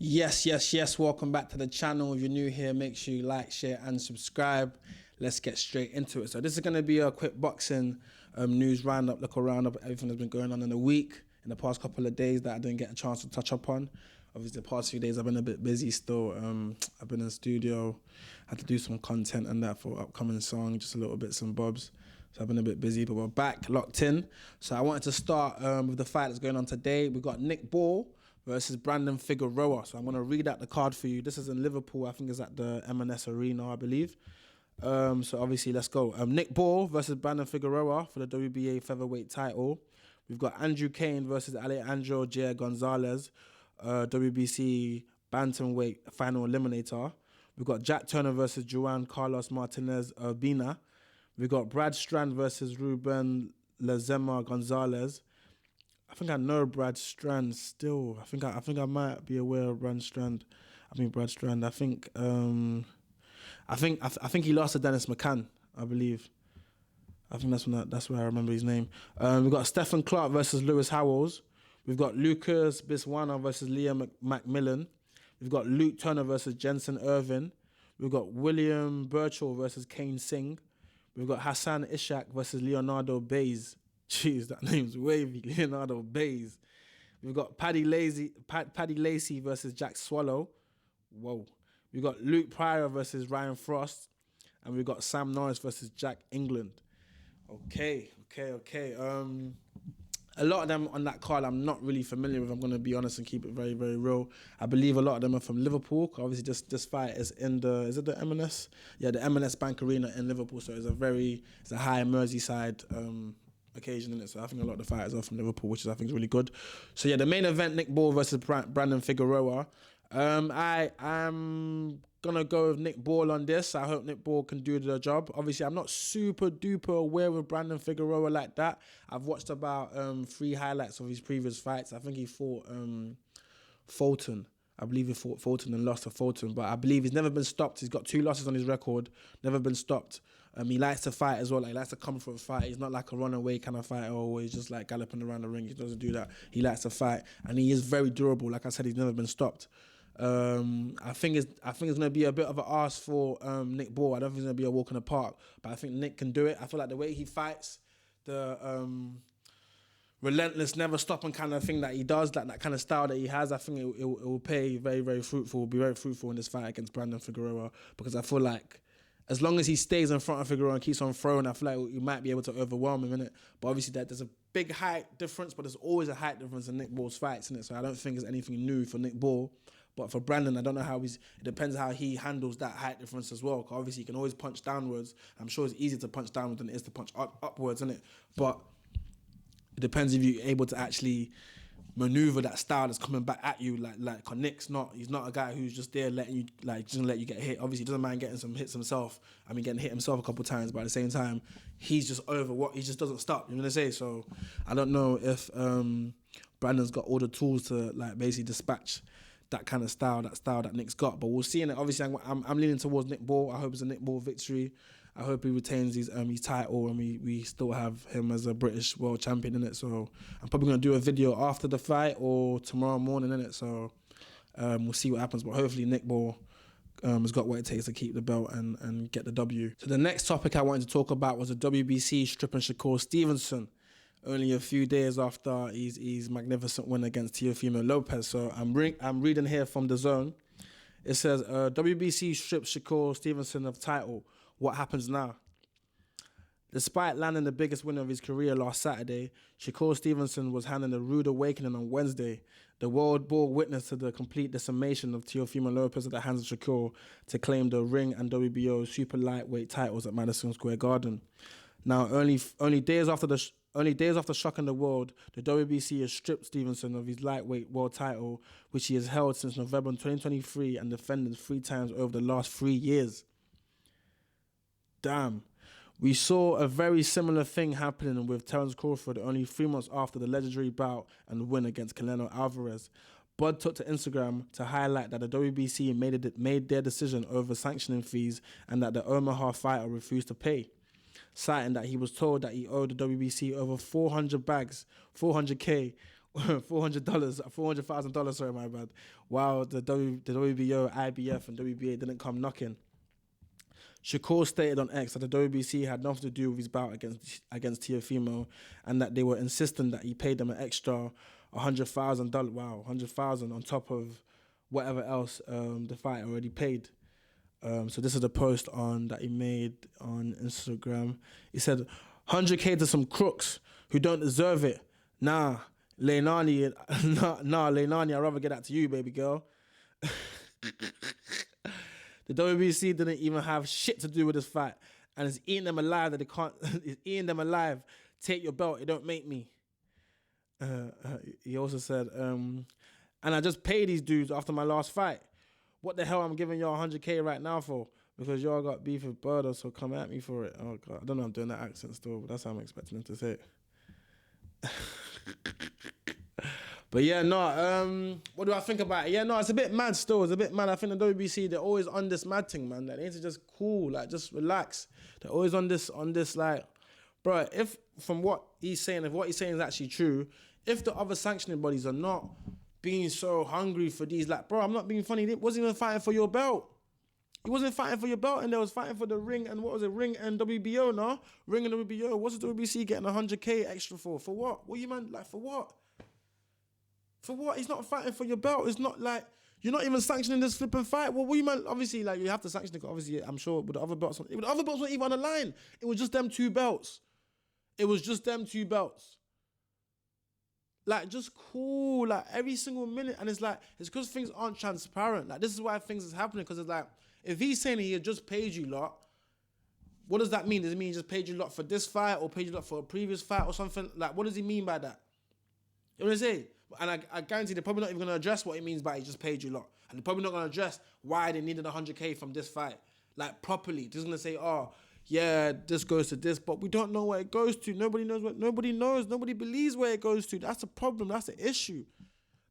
Yes. Welcome back to the channel. If you're new here, make sure you like, share, and subscribe. Let's get straight into it. So this is going to be a quick boxing news roundup, look around up everything that's been going on in the week, in the past couple of days that I didn't get a chance to touch up on. Obviously, the past few days I've been a bit busy still. I've been in the studio, had to do some content and that for upcoming song, just a little bits and bobs. So I've been a bit busy, but we're back, locked in. So I wanted to start with the fight that's going on today. We've got Nick Ball versus Brandon Figueroa. So I'm going to read out the card for you. This is in Liverpool. I think it's at the M&S Arena, I believe. So obviously, let's go. Nick Ball versus Brandon Figueroa for the WBA featherweight title. We've got Andrew Kane versus Alejandro Jai Gonzalez, WBC bantamweight final eliminator. We've got Jack Turner versus Juan Carlos Martinez Urbina. We've got Brad Strand versus Ruben Lezema Gonzalez. I think I know Brad Strand still. I think I might be aware of Brad Strand. I think he lost to Dennis McCann, I believe. I think that's where I remember his name. We've got Stephen Clark versus Lewis Howells. We've got Lucas Biswana versus Liam Macmillan. We've got Luke Turner versus Jensen Irvin. We've got William Birchall versus Kane Singh. We've got Hassan Ishak versus Leonardo Bays. Jeez, that name's wavy. Leonardo Bays. We've got Paddy Lacey versus Jack Swallow. Whoa. We've got Luke Pryor versus Ryan Frost. And we've got Sam Norris versus Jack England. Okay. A lot of them on that card I'm not really familiar with. I'm going to be honest and keep it very, very real. I believe a lot of them are from Liverpool. Obviously, this fight is in is it the M&S? Yeah, the M&S Bank Arena in Liverpool. So it's a high Merseyside occasion in it. So I think a lot of the fighters are from Liverpool, which I think is really good. So yeah, the main event, Nick Ball versus Brandon Figueroa. I am gonna go with Nick Ball on this. I hope Nick Ball can do the job. Obviously, I'm not super duper aware with Brandon Figueroa like that. I've watched about 3 highlights of his previous fights. I think he fought Fulton. I believe he fought Fulton and lost to Fulton, but I believe he's never been stopped. He's got 2 losses on his record, never been stopped. He likes to fight as well. Like, he likes to come for a fight. He's not like a runaway kind of fighter or he's just like galloping around the ring. He doesn't do that. He likes to fight, and he is very durable. Like I said, he's never been stopped. I think it's going to be a bit of an ask for Nick Ball. I don't think it's going to be a walk in the park, but I think Nick can do it. I feel like the way he fights, the relentless, never stopping kind of thing that he does, that kind of style that he has, I think it will pay very, very fruitful, be very fruitful in this fight against Brandon Figueroa, because I feel like as long as he stays in front of Figueroa and keeps on throwing, I feel like you might be able to overwhelm him, innit? But obviously there's a big height difference, but there's always a height difference in Nick Ball's fights, innit? So I don't think it's anything new for Nick Ball. But for Brandon, I don't know how it depends how he handles that height difference as well. Because obviously he can always punch downwards. I'm sure it's easier to punch downwards than it is to punch upwards, innit? But it depends if you're able to actually maneuver that style that's coming back at you. Like Nick's not. He's not a guy who's just there letting you, like, just gonna let you get hit. Obviously, he doesn't mind getting some hits himself. I mean, getting hit himself a couple of times, but at the same time, he's just over what he just doesn't stop. You know what I'm saying? So I don't know if Brandon's got all the tools to, like, basically dispatch that kind of style, that Nick's got. But we'll see. And obviously, I'm leaning towards Nick Ball. I hope it's a Nick Ball victory. I hope he retains his title, and we still have him as a British world champion, in it. So I'm probably going to do a video after the fight or tomorrow morning, in it. So we'll see what happens. But hopefully Nick Ball has got what it takes to keep the belt and get the W. So the next topic I wanted to talk about was the WBC stripping Shakur Stevenson only a few days after his magnificent win against Teofimo Lopez. So I'm reading here from The Zone. It says, WBC strips Shakur Stevenson of title. What happens now? Despite landing the biggest win of his career last Saturday, Shakur Stevenson was handed a rude awakening on Wednesday. The world bore witness to the complete decimation of Teofimo Lopez at the hands of Shakur to claim the ring and WBO super lightweight titles at Madison Square Garden. Now, only days after shocking the world, the WBC has stripped Stevenson of his lightweight world title, which he has held since November 2023 and defended 3 times over the last 3 years. Damn. We saw a very similar thing happening with Terence Crawford only 3 months after the legendary bout and win against Canelo Alvarez. Bud took to Instagram to highlight that the WBC made their decision over sanctioning fees and that the Omaha fighter refused to pay, citing that he was told that he owed the WBC over 400K $400,000. Sorry, my bad. While the WBO, IBF, and WBA didn't come knocking. Shakur stated on X that the WBC had nothing to do with his bout against Teofimo, and that they were insisting that he paid them an extra $100,000. Wow, $100,000 on top of whatever else the fight already paid. So this is the post that he made on Instagram. He said, "100K to some crooks who don't deserve it. Nah, Leilani, Leilani, I'd rather get that to you, baby girl." The WBC didn't even have shit to do with this fight, and it's eating them alive that they can't. It's eating them alive. Take your belt. It don't make me. He also said, "And I just paid these dudes after my last fight. What the hell I'm giving y'all 100K right now for? Because y'all got beef with Birdo, so come at me for it." Oh God, I don't know. I'm doing that accent still, but that's how I'm expecting him to say it. But yeah, no, what do I think about it? Yeah, no, it's a bit mad still. It's a bit mad. I think the WBC, they're always on this mad thing, man. Like, they need to just cool, like, just relax. They're always on this, like, bro, if from what he's saying, if what he's saying is actually true, if the other sanctioning bodies are not being so hungry for these, like, bro, I'm not being funny. He wasn't even fighting for your belt. He wasn't fighting for your belt, and they was fighting for the ring, and what was it, ring and WBO, no? Ring and WBO. What's the WBC getting 100K extra for? For what? What you man, like, for what? For what? He's not fighting for your belt. It's not like, you're not even sanctioning this flipping fight. Well, what you man, obviously, like, you have to sanction it, obviously, I'm sure, but the other belts weren't even on the line. It was just them two belts. Like, just cool, like, every single minute. And it's like, it's because things aren't transparent. Like, this is why things is happening, because it's like, if he's saying he had just paid you lot, what does that mean? Does it mean he just paid you lot for this fight, or paid you lot for a previous fight, or something? Like, what does he mean by that? You know what I'm saying? And I guarantee they're probably not even going to address what it means by he just paid you lot. And they're probably not going to address why they needed 100K from this fight. Like, properly. They're just going to say, oh, yeah, this goes to this, but we don't know where it goes to. Nobody knows. Nobody believes where it goes to. That's the problem. That's the issue.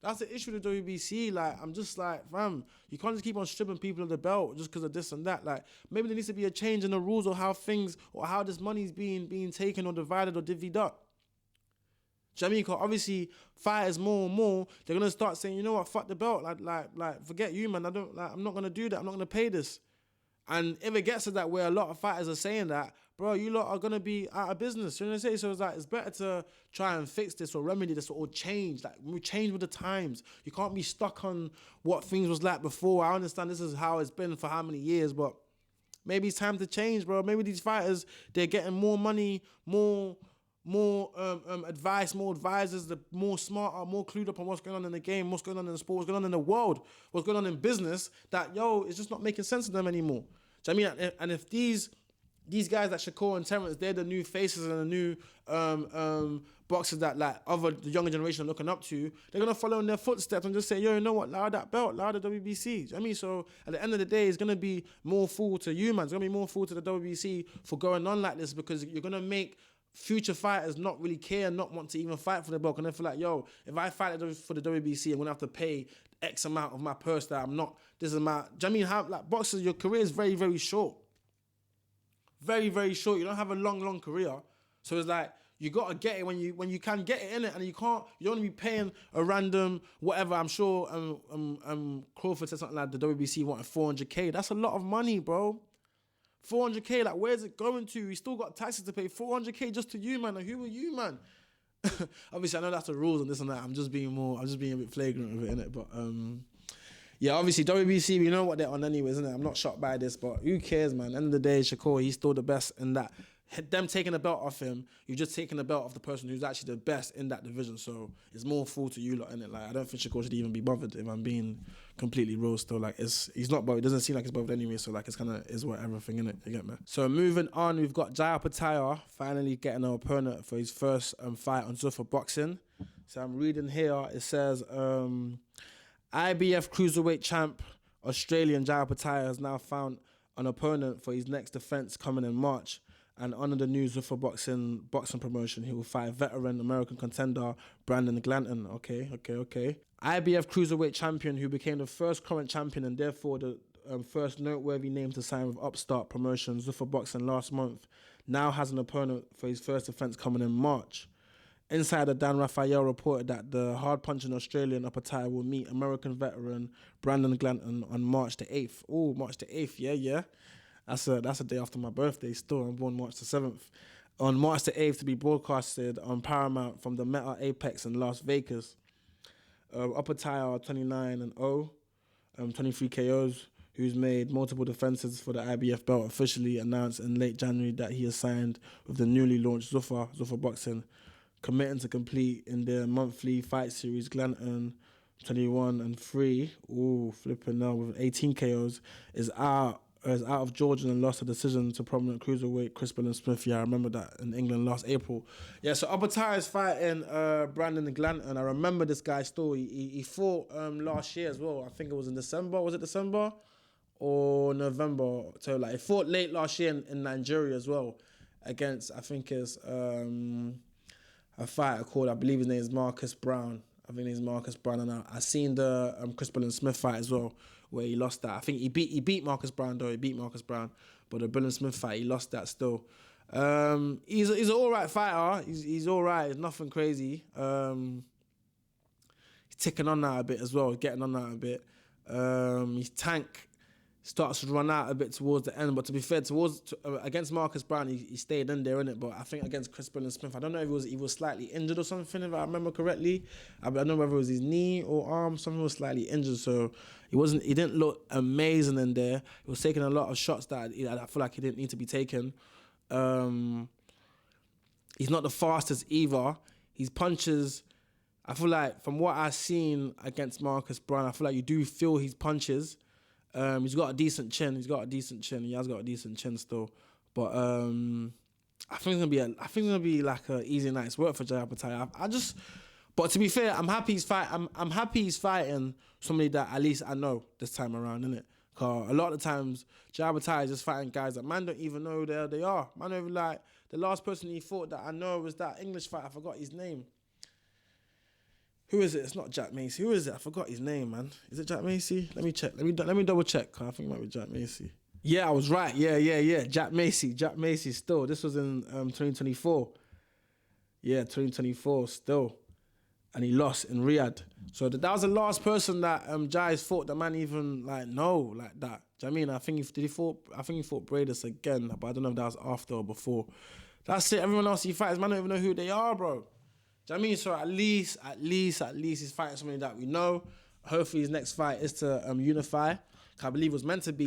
That's the issue with the WBC. Like, I'm just like, fam, you can't just keep on stripping people of the belt just because of this and that. Like, maybe there needs to be a change in the rules, or how things, or how this money's being taken or divided or divvied up. Do you know what I mean? Because obviously, fighters more and more, they're gonna start saying, you know what, fuck the belt, like, forget you, man. I'm not gonna do that. I'm not gonna pay this. And if it gets to that where a lot of fighters are saying that, bro, you lot are gonna be out of business. You know what I'm saying? So it's like, it's better to try and fix this or remedy this or change. Like, we change with the times. You can't be stuck on what things was like before. I understand this is how it's been for how many years, but maybe it's time to change, bro. Maybe these fighters, they're getting more money, more advice, more advisors, the more smarter, more clued up on what's going on in the game, what's going on in the sport, what's going on in the world, what's going on in business, that, it's just not making sense to them anymore. Do you know what I mean? And if these guys like Shakur and Terrence, they're the new faces and the new boxers that, like, the younger generation are looking up to, they're going to follow in their footsteps and just say, you know what, allow that belt, allow the WBC. Do you know what I mean? So at the end of the day, it's going to be more fool to you, man. It's going to be more fool to the WBC for going on like this, because you're going to make future fighters not really care, not want to even fight for the belt. And they feel like, if I fight for the WBC, I'm going to have to pay X amount of my purse that I'm not, this amount. Do you know what I mean? Like, boxers, your career is very, very short. Very, very short. You don't have a long, long career. So it's like, you got to get it when you can get it in it, and you don't want to be paying a random whatever. I'm sure Crawford said something like the WBC wanted 400K. That's a lot of money, bro. 400K, like, where's it going to? You still got taxes to pay. 400K just to you, man. Like, who are you, man? Obviously, I know that's the rules and this and that. I'm just being a bit flagrant with it, innit? But yeah, obviously WBC, we know what they're on anyways, isn't it? I'm not shocked by this, but who cares, man? At the end of the day, Shakur, he's still the best in that. Them taking the belt off him, you've just taken the belt off the person who's actually the best in that division. So it's more fool to you lot, innit? Like, I don't think Shakur should even be bothered, if I'm being completely real still. Like, he's not bothered. It doesn't seem like he's bothered anyway. So, like, it's kind of is what everything, innit? You get me? So moving on, we've got Jai Opetaia finally getting an opponent for his first fight on Zuffa Boxing. So I'm reading here. It says IBF cruiserweight champ Australian Jai Opetaia has now found an opponent for his next defense coming in March. And under the new Zuffa boxing promotion, he will fight veteran American contender Brandon Glanton. Okay. IBF cruiserweight champion, who became the first current champion and therefore the first noteworthy name to sign with upstart promotion Zuffa Boxing last month, now has an opponent for his first defense coming in March. Insider Dan Raphael reported that the hard-punching Australian Opetaia will meet American veteran Brandon Glanton on March the 8th. Oh, March the 8th, yeah. That's a day after my birthday still. I'm born March the 7th. On March the 8th to be broadcasted on Paramount from the Meta Apex in Las Vegas. Opetaia 29-0, 23 KOs, who's made multiple defenses for the IBF belt, officially announced in late January that he has signed with the newly launched Zuffa Boxing, committing to compete in their monthly fight series. Glanton, 21-3, flipping now with 18 KOs, is out of Georgia and lost a decision to prominent cruiserweight Crispin Smith. Yeah, I remember that in England last April. Yeah, so Opetaia is fighting Brandon Glanton. I remember this guy's story. He fought last year as well. I think it was in December. Was it December or November? So like he fought late last year in Nigeria as well against, I think it's a fighter called, I believe his name is Marcus Brown. I think his Marcus Brown, and I seen the Crispin Smith fight as well, where he lost that. I think he beat Marcus Brown though. He beat Marcus Brown, but the Brandon Smith fight, he lost that still. He's an all right fighter. He's all right. It's nothing crazy. He's ticking on that a bit as well, getting on that a bit. His tank starts to run out a bit towards the end, but to be fair, against Marcus Brown, he stayed in there, innit? But I think against Crispin Smith, I don't know if he was slightly injured or something, if I remember correctly. I don't know whether it was his knee or arm, something was slightly injured, so he didn't look amazing in there. He was taking a lot of shots that I feel like he didn't need to be taken. He's not the fastest either. His punches, I feel like from what I've seen against Marcus Brown, I feel like you do feel his punches. He's got a decent chin. He has got a decent chin still. But I think it's gonna be like an easy night's work for Jai Opetaia. But to be fair, I'm happy he's fighting somebody that at least I know this time around, innit? Cause a lot of the times Jai Opetaia is just fighting guys that man don't even know who the hell they are. Man don't even, like, the last person he fought that I know was that English fighter. I forgot his name. Who is it? It's not Jack Macy. Who is it? I forgot his name, man. Is it Jack Macy? Let me check. Let me double check. I think it might be Jack Macy. Yeah, I was right. Yeah. Jack Macy still. This was in 2024. Yeah, 2024 still. And he lost in Riyadh. So that was the last person that Jai's fought that man even like know like that. Do you know what I mean? I think he fought Bradis again, but I don't know if that was after or before. That's it. Everyone else he fights, man, don't even know who they are, bro. Do you know what I mean? So at least he's fighting somebody that we know. Hopefully his next fight is to unify. I believe that was meant to be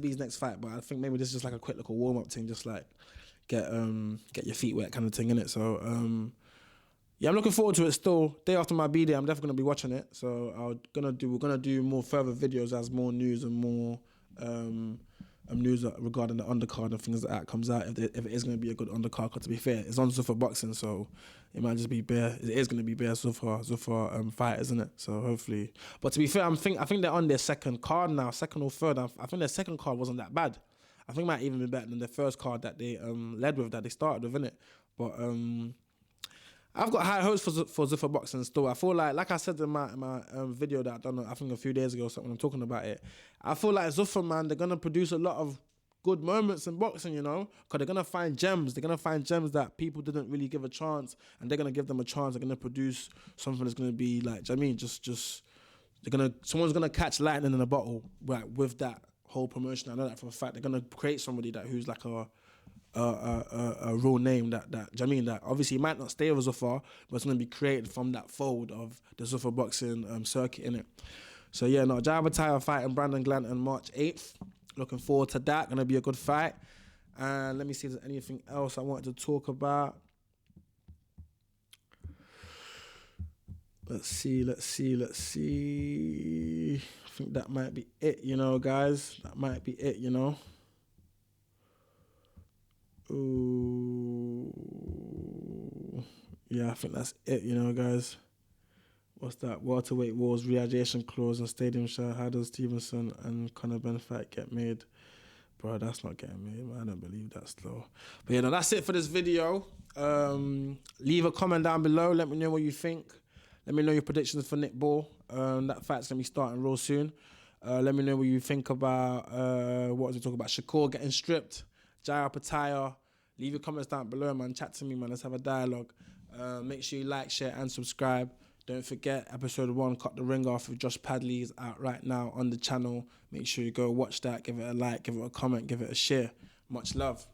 his next fight, but I think maybe this is just like a quick little warm-up thing, just like get your feet wet kind of thing, innit? So yeah, I'm looking forward to it still. Day after my B-Day, I'm definitely gonna be watching it. So we're gonna do more further videos as more news and more news regarding the undercard and things like that comes out. If it is going to be a good undercard, because to be fair, it's on Zuffa Boxing, so it might just be bare. It is going to be bare Zuffa fight, isn't it? So hopefully, but to be fair, I think they're on their second card now, second or third. I think their second card wasn't that bad. I think it might even be better than the first card that they led with, that they started with, innit? But I've got high hopes for Zuffa Boxing still. I feel like I said in my video that I done, I think a few days ago or something, when I'm talking about it, I feel like Zuffa, man, they're going to produce a lot of good moments in boxing, you know, because they're going to find gems. They're going to find gems that people didn't really give a chance, and they're going to give them a chance. They're going to produce something that's going to be like, do you know what I mean, someone's going to catch lightning in a bottle, like, with that whole promotion. I know that for a fact. They're going to create somebody who's like a real name that do you know what I mean, that obviously might not stay with Zuffa, but it's going to be created from that fold of the Zuffa Boxing circuit, innit? So yeah, no, Jai Opetaia fighting Brandon Glanton March 8th. Looking forward to that. Going to be a good fight. And let me see if there's anything else I wanted to talk about. Let's see. I think that might be it, you know, guys. That might be it, you know. Ooh. Yeah, I think that's it, you know, guys. What's that? Welterweight wars, reaggration clause, and stadium share. How does Stevenson and Conor Ben fight get made? Bro, that's not getting made, man. I don't believe that still. But yeah, no, that's it for this video. Leave a comment down below. Let me know what you think. Let me know your predictions for Nick Ball. That fight's going to be starting real soon. Let me know what you think about, what was we talking about? Shakur getting stripped. Jai Opetaia. Leave your comments down below, man. Chat to me, man. Let's have a dialogue. Make sure you like, share, and subscribe. Don't forget, episode 1, Cut the Ring Off with Josh Padley, is out right now on the channel. Make sure you go watch that, give it a like, give it a comment, give it a share. Much love.